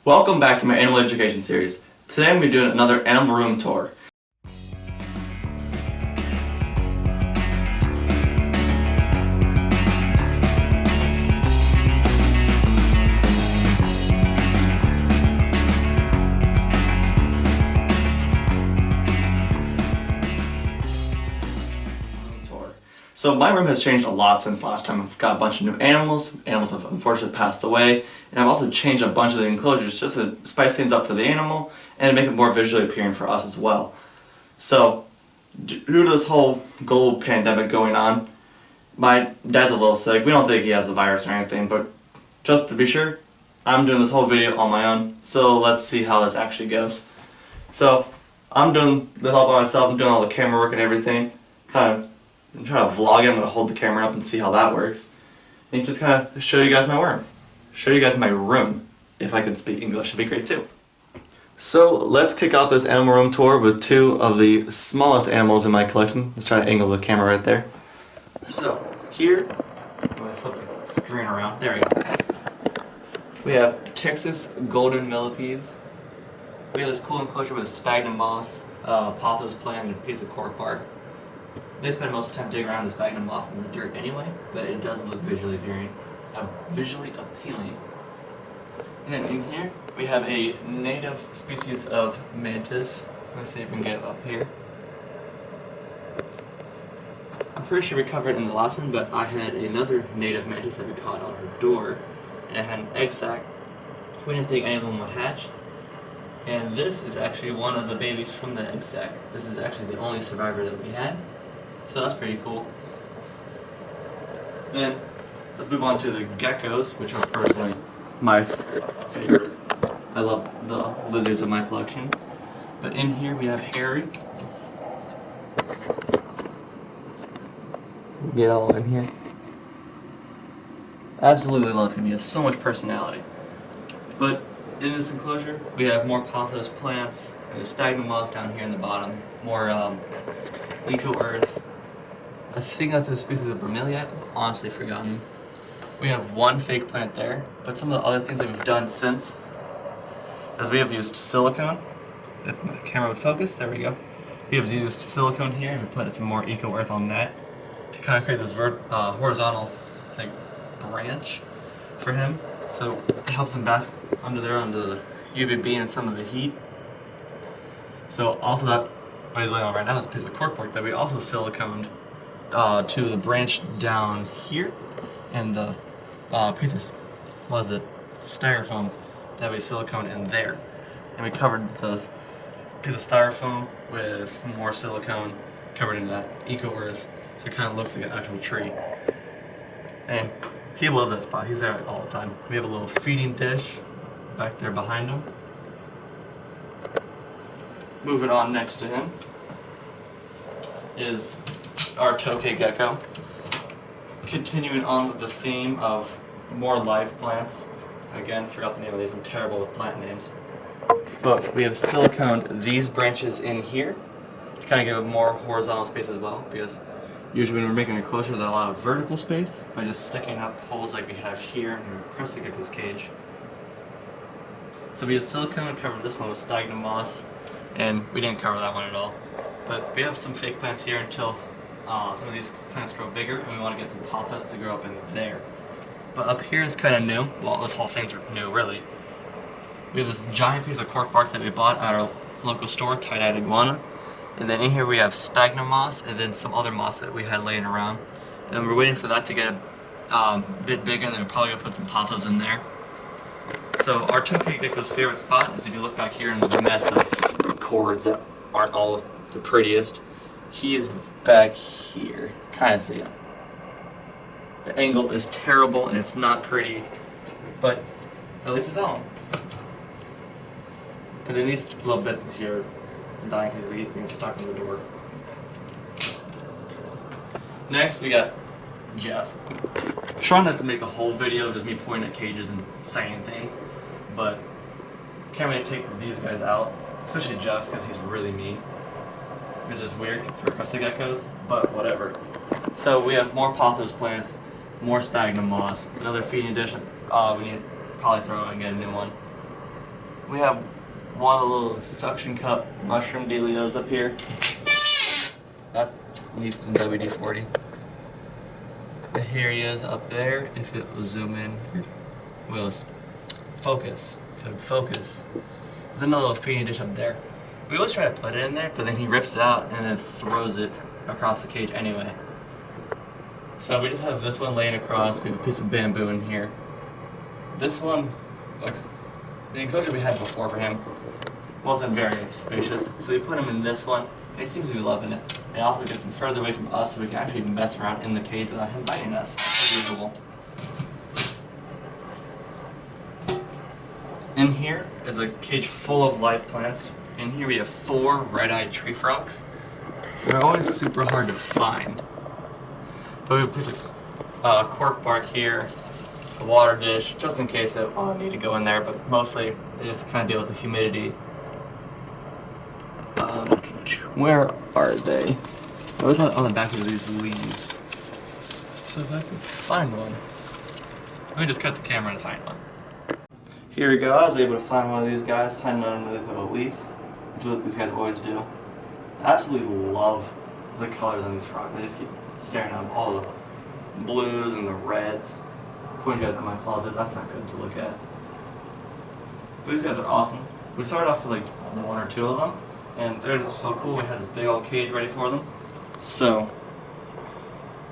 Welcome back to my animal education series. Today I'm going to be doing another animal room tour. So my room has changed a lot since last time. I've got a bunch of new animals. Animals have unfortunately passed away. And I've also changed a bunch of the enclosures just to spice things up for the animal and to make it more visually appealing for us as well. So, due to this whole global pandemic going on, my dad's a little sick. We don't think he has the virus or anything, but just to be sure, I'm doing this whole video on my own. So let's see how this actually goes. So, I'm doing this all by myself. I'm doing all the camera work and everything. I'm trying to vlog it. I'm going to hold the camera up and see how that works. And just kind of show you guys my worm. Show you guys my room. If I could speak English, it'd be great too. So let's kick off this animal room tour with two of the smallest animals in my collection. Let's try to angle the camera right there. So here, I'm going to flip the screen around. There we go. We have Texas golden millipedes. We have this cool enclosure with sphagnum moss, pothos plant, and a piece of cork bark. They spend most of the time digging around the sphagnum moss in the dirt anyway, but it does look visually appealing. And in here, we have a native species of mantis. Let's see if we can get it up here. I'm pretty sure we covered it in the last one, but I had another native mantis that we caught on our door, and it had an egg sac. We didn't think any of them would hatch. And this is actually one of the babies from the egg sac. This is actually the only survivor that we had. So that's pretty cool. Then let's move on to the geckos, which are personally my favorite. I love the lizards of my collection. But in here we have Harry. Get all in here. Absolutely love him. He has so much personality. But in this enclosure, we have more pothos plants. There's sphagnum moss down here in the bottom. More eco-earth. I think that's a species of bromeliad. I've honestly forgotten. We have one fake plant there, but some of the other things that we've done since is we have used silicone. If my camera would focus, there we go. We have used silicone here and we planted some more eco-earth on that to kind of create this horizontal branch for him. So it helps him bask under the UVB and some of the heat. So also that what he's laying on right now is a piece of cork bark that we also siliconed to the branch down here, and the piece of styrofoam that we siliconed in there, and we covered the piece of styrofoam with more silicone covered in that eco-earth, so it kind of looks like an actual tree. And he loved that spot. He's there all the time. We have a little feeding dish back there behind him. Moving on next to him is our tokay gecko. Continuing on with the theme of more live plants. Again, forgot the name of these. I'm terrible with plant names. But we have siliconed these branches in here to kind of give it more horizontal space as well, because usually when we're making an enclosure, there's a lot of vertical space by just sticking up holes like we have here in the crested gecko's cage. So we have silicone, covered this one with sphagnum moss, and we didn't cover that one at all. But we have some fake plants here until some of these plants grow bigger, and we want to get some pothos to grow up in there. But up here is kind of new. Well, this whole thing's new, really. We have this giant piece of cork bark that we bought at our local store, Tie-Dyed Iguana. And then in here we have sphagnum moss, and then some other moss that we had laying around. And we're waiting for that to get a bit bigger, and then we're probably going to put some pothos in there. So our tokay gecko's favorite spot is if you look back here in the mess of cords that aren't all the prettiest. He's back here. Kind of see him. The angle is terrible and it's not pretty, but at least it's on. And then these little bits here are dying because they keep getting stuck in the door. Next we got Jeff. I'm trying not to make the whole video just me pointing at cages and saying things, but can't really take these guys out, especially Jeff because he's really mean. Which is weird for crested geckos, but whatever. So we have more pothos plants, more sphagnum moss, another feeding dish we need to probably throw out and get a new one. We have one of the little suction cup mushroom dealios up here. That needs some WD-40. And here he is up there. If it will zoom in, well, focus. If it would focus. There's another little feeding dish up there. We always try to put it in there, but then he rips it out and then throws it across the cage anyway. So we just have this one laying across. We have a piece of bamboo in here. This one, like the enclosure we had before for him, wasn't very spacious, so we put him in this one, and he seems to be loving it. And it also gets him further away from us, so we can actually mess around in the cage without him biting us, as usual. In here is a cage full of live plants. In here we have 4 red-eyed tree frogs. They're always super hard to find. But we have a piece of cork bark here, a water dish, just in case they all need to go in there, but mostly they just kind of deal with the humidity. Where are they? I was on the back of these leaves. So if I could find one. Let me just cut the camera and find one. Here we go, I was able to find one of these guys hiding underneath a leaf, which is what these guys always do. I absolutely love the colors on these frogs. I just keep staring at them, all the blues and the reds. Pointing you guys at my closet, that's not good to look at. But these guys are awesome. We started off with like 1 or 2 of them, and they're just so cool. We had this big old cage ready for them. So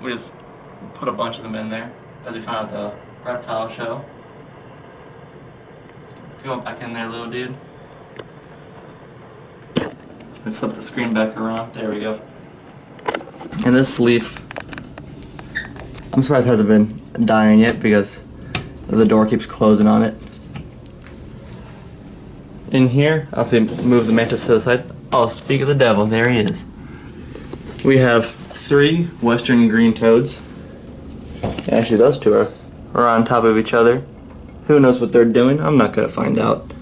we just put a bunch of them in there as we found out the reptile show. Go back in there, little dude. We flip the screen back around. There we go. And this leaf, I'm surprised it hasn't been dying yet because the door keeps closing on it. In here, I'll see move the mantis to the side. Oh, speak of the devil, there he is. We have 3 western green toads. Actually, those 2 are on top of each other. Who knows what they're doing? I'm not gonna find out.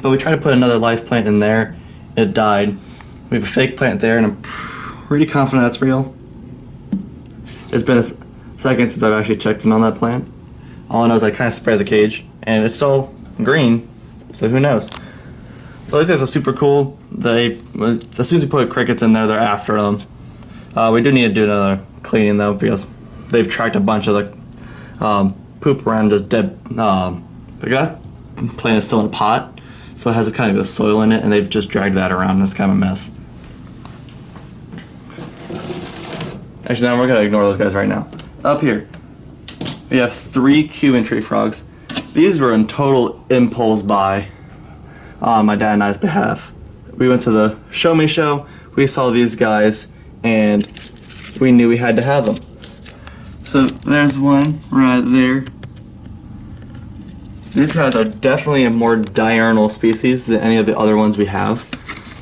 But we tried to put another live plant in there. It died. We have a fake plant there, and I'm pretty confident that's real. It's been a second since I've actually checked in on that plant. All I know is I kind of sprayed the cage, and it's still green, so who knows. But these guys are super cool. As soon as we put crickets in there, they're after them. We do need to do another cleaning though, because they've tracked a bunch of the poop around just dead. That plant is still in a pot, so it has a kind of a soil in it, and they've just dragged that around, and it's kind of a mess. Actually, now we're gonna ignore those guys right now. Up here, we have 3 Cuban tree frogs. These were in total impulse buy on my dad and I's behalf. We went to the Show Me show, we saw these guys, and we knew we had to have them. So there's one right there. These guys are definitely a more diurnal species than any of the other ones we have.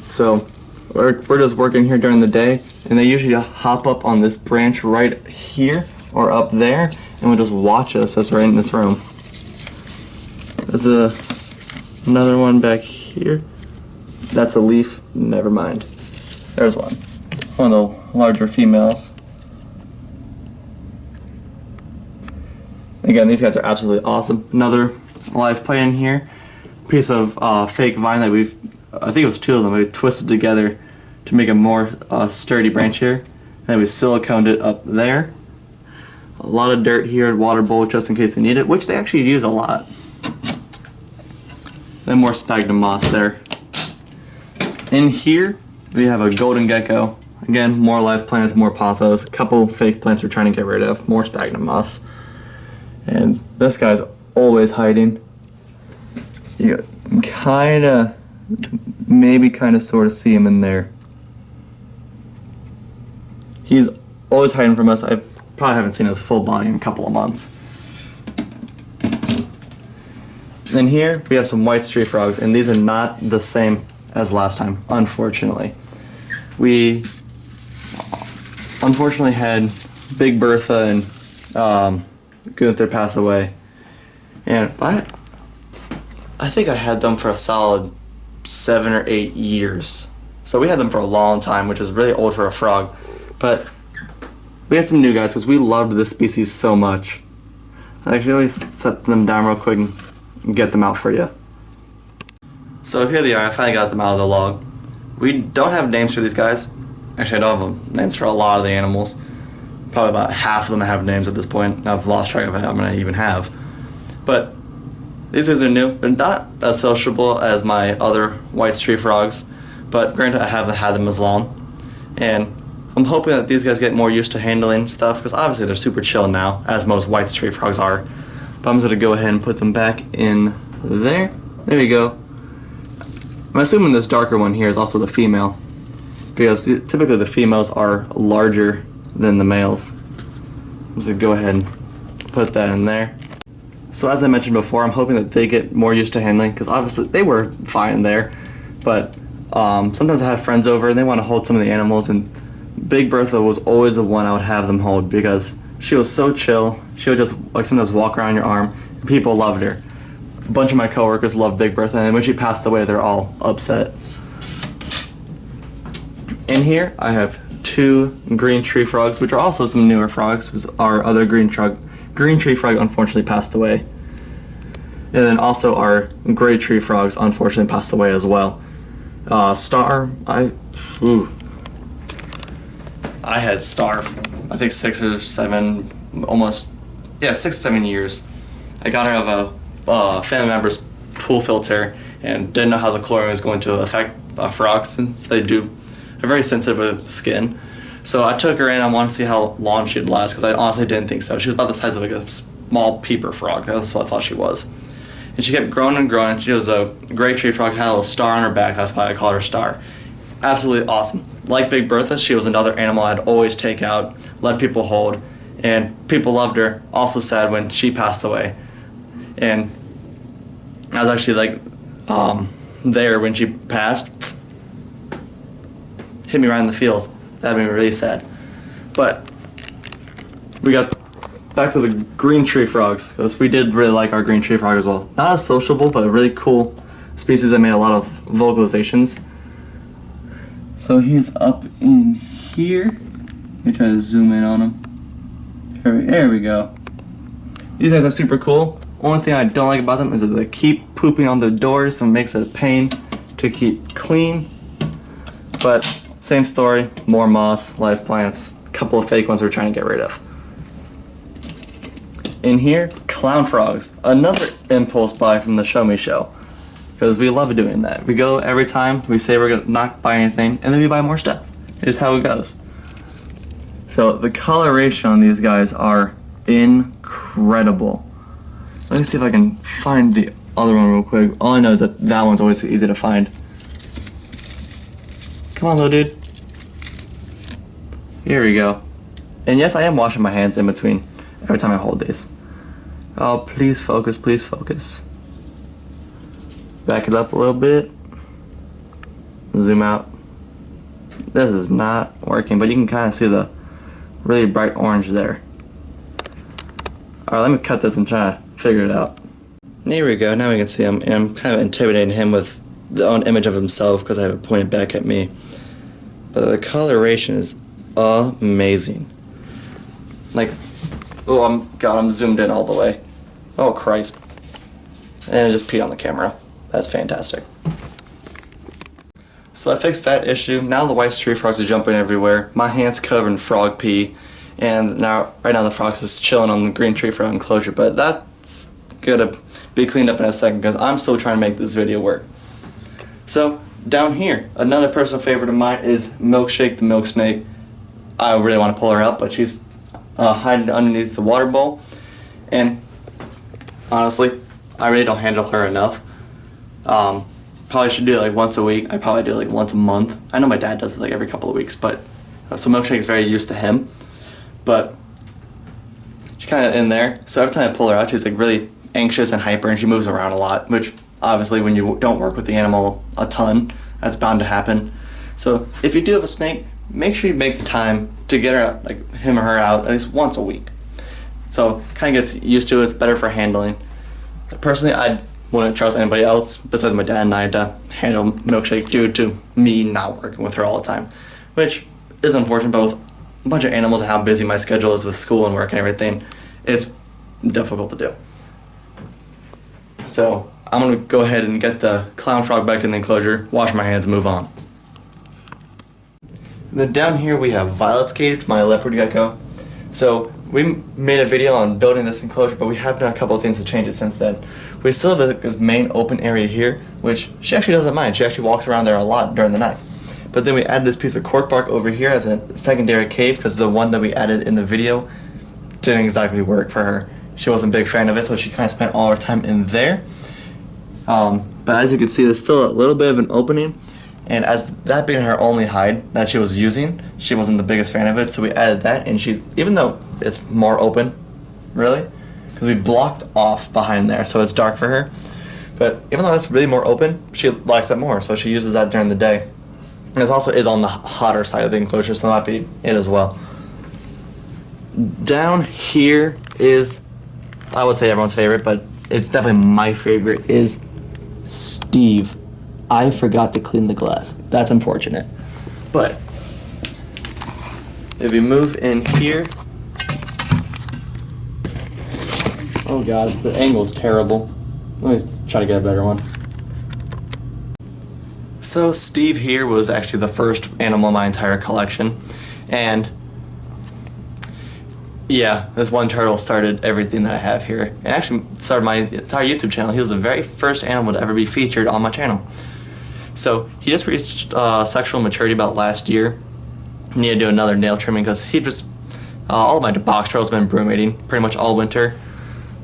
So we're just working here during the day, and they usually hop up on this branch right here or up there, and will just watch us as we're in this room. There's another one back here. That's a leaf. Never mind. There's one. One of the larger females. Again, these guys are absolutely awesome. Another live plant in here. Piece of fake vine that I think it was 2 of them, we twisted together to make a more sturdy branch here. And we siliconed it up there. A lot of dirt here, water bowl just in case they need it, which they actually use a lot. Then more sphagnum moss there. In here, we have a golden gecko. Again, more live plants, more pothos. A couple fake plants we're trying to get rid of. More sphagnum moss. And this guy's always hiding. You can maybe sort of see him in there. He's always hiding from us. I probably haven't seen his full body in a couple of months. And here we have some white street frogs, and these are not the same as last time, unfortunately. We unfortunately had Big Bertha and Gunther pass away, and I think I had them for a solid 7 or 8 years. So we had them for a long time, which is really old for a frog. But we had some new guys because we loved this species so much. I actually set them down real quick and get them out for you. So here they are, I finally got them out of the log. We don't have names for these guys. Actually, I don't have names for a lot of the animals. Probably about half of them have names at this point. I've lost track of how many I even have. But these guys are new. They're not as sociable as my other white tree frogs, but granted I haven't had them as long. And I'm hoping that these guys get more used to handling stuff, because obviously they're super chill now, as most white tree frogs are. But I'm just going to go ahead and put them back in there. There you go. I'm assuming this darker one here is also the female, because typically the females are larger than the males. I'm just going to go ahead and put that in there. So as I mentioned before, I'm hoping that they get more used to handling, because obviously they were fine there, but sometimes I have friends over and they want to hold some of the animals, and Big Bertha was always the one I would have them hold, because she was so chill. She would just like sometimes walk around your arm, and people loved her. A bunch of my coworkers loved Big Bertha, and when she passed away, they're all upset. In here, I have 2 green tree frogs, which are also some newer frogs, because our other green tree frog unfortunately passed away. And then also our gray tree frogs unfortunately passed away as well. Star, I had Star, I think 6 or 7, almost, yeah, 6 or 7 years. I got her out of a family member's pool filter and didn't know how the chlorine was going to affect frogs, since they are very sensitive with the skin. So I took her in. I wanted to see how long she'd last, because I honestly didn't think so. She was about the size of like a small peeper frog. That's what I thought she was. And she kept growing and growing. She was a gray tree frog, had a little star on her back. That's why I called her Star. Absolutely awesome. Like Big Bertha, she was another animal I'd always take out, let people hold, and people loved her. Also sad when she passed away. And I was actually like there when she passed. Hit me right in the feels. That made me really sad. But we got back to the green tree frogs, because we did really like our green tree frog as well. Not as sociable, but a really cool species that made a lot of vocalizations. So he's up in here. Let me try to zoom in on him. There we go. These guys are super cool. Only thing I don't like about them is that they keep pooping on the doors, so it makes it a pain to keep clean. But same story, more moss, live plants, a couple of fake ones we're trying to get rid of. In here, clown frogs, another impulse buy from the Show Me Show, because we love doing that. We go every time, we say we're gonna not buy anything, and then we buy more stuff. It's how it goes. So the coloration on these guys are incredible. Let me see if I can find the other one real quick. All I know is that that one's always easy to find. Come on, little dude. Here we go. And yes, I am washing my hands in between every time I hold these. Oh, please focus, please focus. Back it up a little bit. Zoom out. This is not working, but you can kind of see the really bright orange there. Alright, let me cut this and try to figure it out. There we go, now we can see him, and I'm kind of intimidating him with the own image of himself because I have it pointed back at me. But the coloration is amazing. Like, oh, I'm zoomed in all the way. Oh Christ. And I just peed on the camera. That's fantastic. So I fixed that issue. Now the white tree frogs are jumping everywhere. My hand's covered in frog pee. And now, right now the frogs is chilling on the green tree frog enclosure. But that's gonna be cleaned up in a second because I'm still trying to make this video work. So down here, another personal favorite of mine is Milkshake the milk snake. I really want to pull her out, but she's hiding underneath the water bowl. And honestly, I really don't handle her enough. Probably should do it like once a week. I probably do it like once a month. I know my dad does it like every couple of weeks, but so Milkshake is very used to him. But she's kind of in there, so every time I pull her out, she's like really anxious and hyper, and she moves around a lot, which obviously when you don't work with the animal a ton, that's bound to happen. So if you do have a snake, make sure you make the time to get her out, like him or her out at least once a week. So kind of gets used to it. It's better for handling. Personally, I wouldn't trust anybody else besides my dad and I to handle Milkshake due to me not working with her all the time, which is unfortunate. But with a bunch of animals and how busy my schedule is with school and work and everything, it's difficult to do. So I'm gonna go ahead and get the clown frog back in the enclosure, wash my hands, and move on. And then down here we have Violet's cage, my leopard gecko. So we made a video on building this enclosure, but we have done a couple of things to change it since then. We still have this main open area here, which she actually doesn't mind. She actually walks around there a lot during the night. But then we add this piece of cork bark over here as a secondary cave, because the one that we added in the video didn't exactly work for her. She wasn't a big fan of it, so she kind of spent all her time in there. But as you can see, there's still a little bit of an opening, and as that being her only hide that she was using, she wasn't the biggest fan of it, so we added that, and she, even though it's more open, really, because we blocked off behind there, so it's dark for her, but even though it's really more open, she likes it more, so she uses that during the day. And it also is on the hotter side of the enclosure, so that might be it as well. Down here is, I would say everyone's favorite, but it's definitely my favorite, is Steve. I forgot to clean the glass. That's unfortunate. But if we move in here, oh god, the angle's terrible. Let me try to get a better one. So Steve here was actually the first animal in my entire collection, and yeah, this one turtle started everything that I have here, and actually started my entire YouTube channel. He was the very first animal to ever be featured on my channel. So he just reached sexual maturity about last year. Need to do another nail trimming because he just all of my box turtles have been brumating pretty much all winter.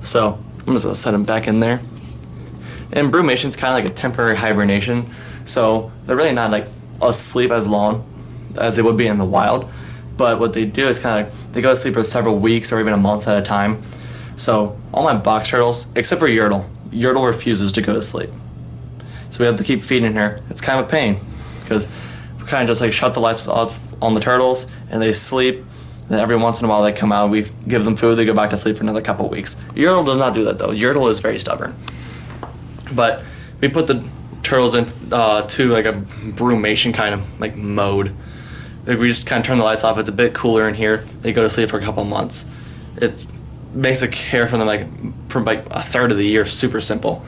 So I'm just gonna set him back in there. And brumation's kind of like a temporary hibernation, so they're really not like asleep as long as they would be in the wild. But what they do is kind of like, they go to sleep for several weeks or even a month at a time. So all my box turtles, except for Yertle, Yertle refuses to go to sleep. So we have to keep feeding her. It's kind of a pain because we kind of just like shut the lights off on the turtles and they sleep. And then every once in a while they come out, we give them food, they go back to sleep for another couple of weeks. Yertle does not do that though. Yertle is very stubborn. But we put the turtles in to like a brumation kind of like mode. Like we just kind of turn the lights off. It's a bit cooler in here. They go to sleep for a couple months. It makes the care for them like for like a third of the year super simple.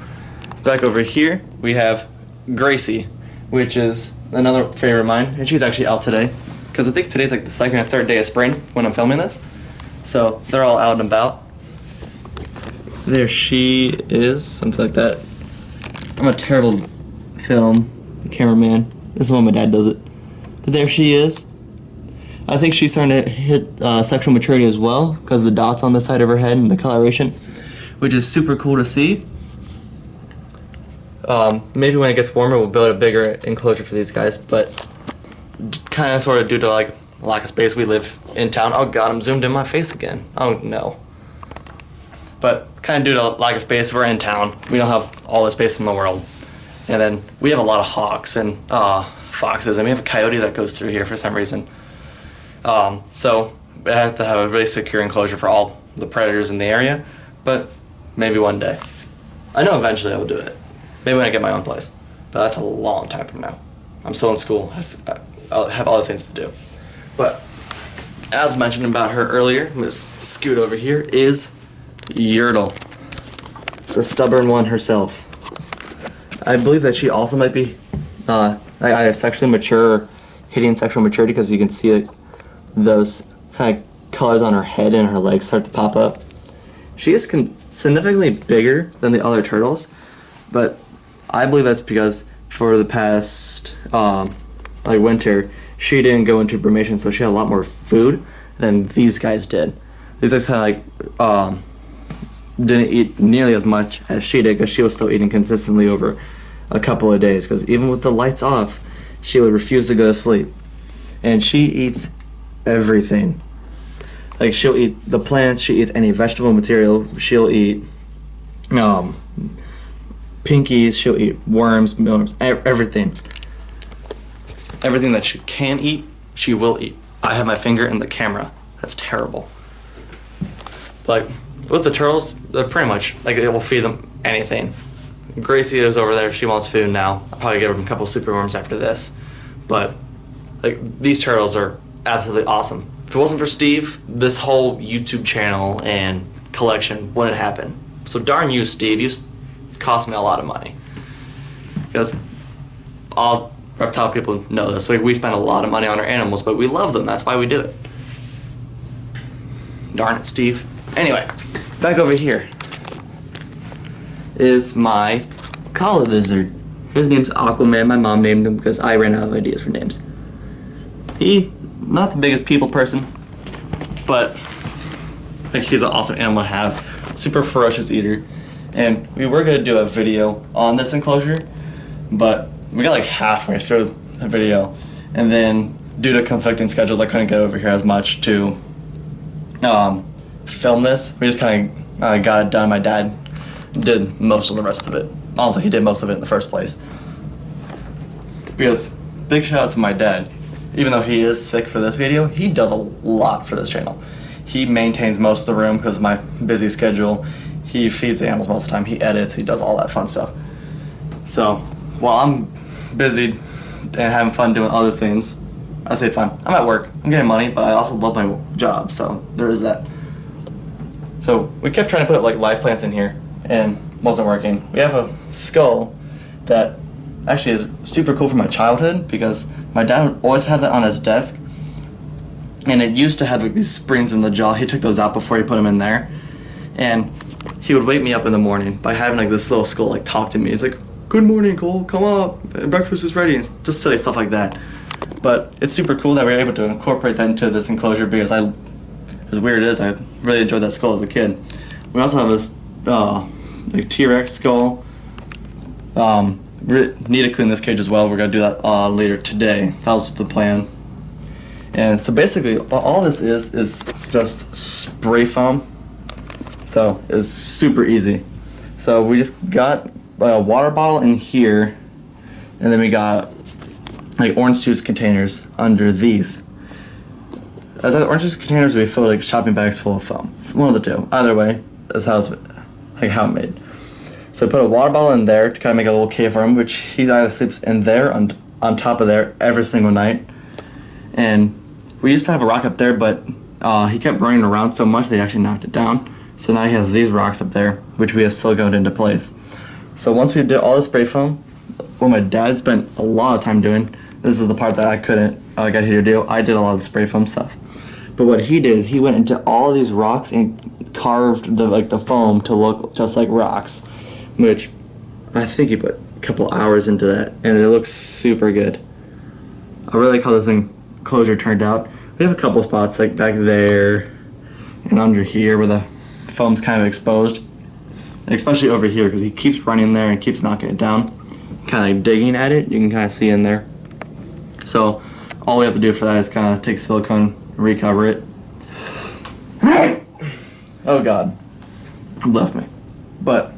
Back over here we have Gracie, which is another favorite of mine, and she's actually out today because I think today's like the second or third day of spring when I'm filming this. So they're all out and about. There she is, something like that. I'm a terrible film cameraman. This is when my dad does it. But there she is. I think she's starting to hit sexual maturity as well because of the dots on the side of her head and the coloration, which is super cool to see. Maybe when it gets warmer we'll build a bigger enclosure for these guys, but kind of sort of due to like lack of space, we live in town. Oh god, I'm zoomed in my face again. Oh no. But kind of due to lack of space, we're in town. We don't have all the space in the world. And then we have a lot of hawks and foxes, and we have a coyote that goes through here for some reason. So I have to have a really secure enclosure for all the predators in the area, but maybe one day. I know eventually I will do it. Maybe when I get my own place, but that's a long time from now. I'm still in school. I'll have other things to do. But as mentioned about her earlier, let's scoot over here, is Yertle, the stubborn one herself. I believe that she also might be either sexually mature or hitting sexual maturity because you can see like, those kind of colors on her head and her legs start to pop up. She is significantly bigger than the other turtles, but I believe that's because for the past like winter, she didn't go into brumation, so she had a lot more food than these guys did. These guys kind of like didn't eat nearly as much as she did because she was still eating consistently over a couple of days, because even with the lights off she would refuse to go to sleep, and she eats everything. Like she'll eat the plants, she eats any vegetable material, she'll eat pinkies, she'll eat worms, everything that she can eat, she will eat. I have my finger in the camera. That's terrible. Like with the turtles, they're pretty much like it will feed them anything. Gracie is over there. She wants food now. I'll probably give her a couple superworms after this. But like these turtles are absolutely awesome. If it wasn't for Steve, this whole YouTube channel and collection wouldn't happen. So darn you, Steve. You cost me a lot of money. Because all reptile people know this. We spend a lot of money on our animals, but we love them. That's why we do it. Darn it, Steve. Anyway, back over here is my collar lizard. His name's Aquaman. My mom named him because I ran out of ideas for names. Not the biggest people person, but like he's an awesome animal to have. Super ferocious eater. And we were going to do a video on this enclosure, but we got like halfway through the video, and then due to conflicting schedules I couldn't get over here as much to film this. We just kind of got it done. My dad did most of the rest of it. Honestly, he did most of it in the first place. Because, big shout out to my dad. Even though he is sick for this video, he does a lot for this channel. He maintains most of the room because of my busy schedule. He feeds the animals most of the time. He edits. He does all that fun stuff. So, while I'm busy and having fun doing other things, I say fun. I'm at work. I'm getting money, but I also love my job, so there is that. So we kept trying to put like live plants in here, and wasn't working. We have a skull that actually is super cool from my childhood because my dad would always have that on his desk, and it used to have like these springs in the jaw. He took those out before he put them in there, and he would wake me up in the morning by having like this little skull like talk to me. He's like, "Good morning, Cole. Come up. Breakfast is ready," and just silly stuff like that. But it's super cool that we were able to incorporate that into this enclosure because as weird as I really enjoyed that skull as a kid. We also have this like T-Rex skull. We need to clean this cage as well. We're gonna do that later today. That was the plan. And so basically, all this is just spray foam. So it's super easy. So we just got a water bottle in here, and then we got like orange juice containers under these. As the orange juice containers, we fill like shopping bags full of foam. It's one of the two. Either way, that's how it's how it made. So put a water bottle in there to kind of make a little cave for him, which he either sleeps in there on top of there every single night. And we used to have a rock up there, but he kept running around so much they actually knocked it down. So now he has these rocks up there, which we have siliconed into place. So once we did all the spray foam, what my dad spent a lot of time doing, this is the part that I couldn't get here to do. I did a lot of the spray foam stuff. But what he did is he went into all of these rocks and carved the foam to look just like rocks, which I think he put a couple hours into that, and it looks super good. I really like how this enclosure turned out. We have a couple spots like back there and under here where the foam's kind of exposed, and especially over here because he keeps running there and keeps knocking it down, kind of like digging at it. You can kind of see in there. So all we have to do for that is kind of take silicone, recover it. Oh God, bless me. But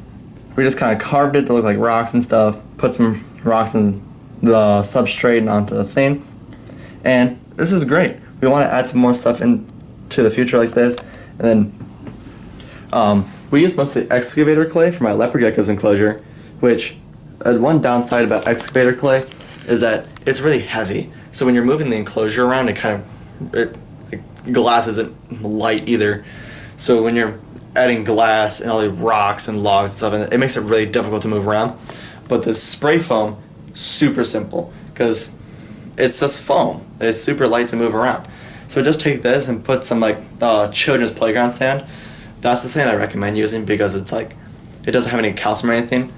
we just kind of carved it to look like rocks and stuff, put some rocks in the substrate and onto the thing, and this is great. We want to add some more stuff into the future like this, and then we use mostly excavator clay for my leopard gecko's enclosure, which one downside about excavator clay is that it's really heavy. So when you're moving the enclosure around, glass isn't light either. So when you're adding glass and all the rocks and logs and stuff, it makes it really difficult to move around. But this spray foam, super simple because it's just foam. It's super light to move around. So just take this and put some children's playground sand. That's the sand I recommend using because it's it doesn't have any calcium or anything.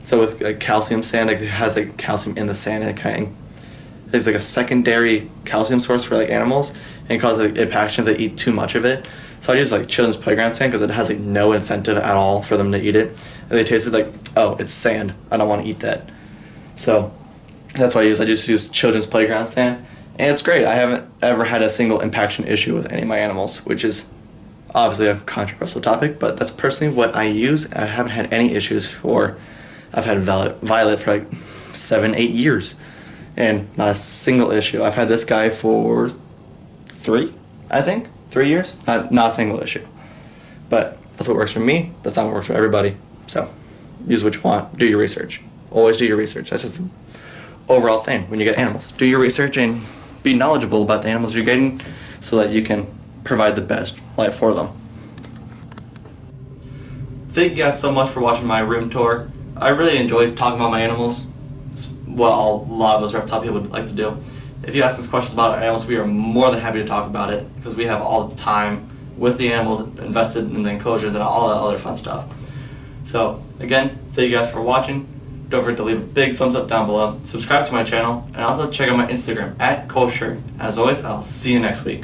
So with calcium sand, it has calcium in the sand, and it's like a secondary calcium source for animals, and it causes impaction if they eat too much of it. So I use children's playground sand because it has no incentive at all for them to eat it. And they taste it oh, it's sand. I don't want to eat that. So that's what I use. I just use children's playground sand, and it's great. I haven't ever had a single impaction issue with any of my animals, which is obviously a controversial topic, but that's personally what I use. I haven't had any issues for. I've had Violet for 7-8 years, and not a single issue. I've had this guy for 3 years, not a single issue. But that's what works for me. That's not what works for everybody. So use what you want. Do your research. Always do your research. That's just the overall thing when you get animals. Do your research and be knowledgeable about the animals you're getting so that you can provide the best life for them. Thank you guys so much for watching my room tour. I really enjoy talking about my animals. It's what a lot of us reptile people would like to do. If you ask us questions about our animals, we are more than happy to talk about it because we have all the time with the animals invested in the enclosures and all that other fun stuff. So again, thank you guys for watching. Don't forget to leave a big thumbs up down below. Subscribe to my channel and also check out my Instagram @kosher. As always, I'll see you next week.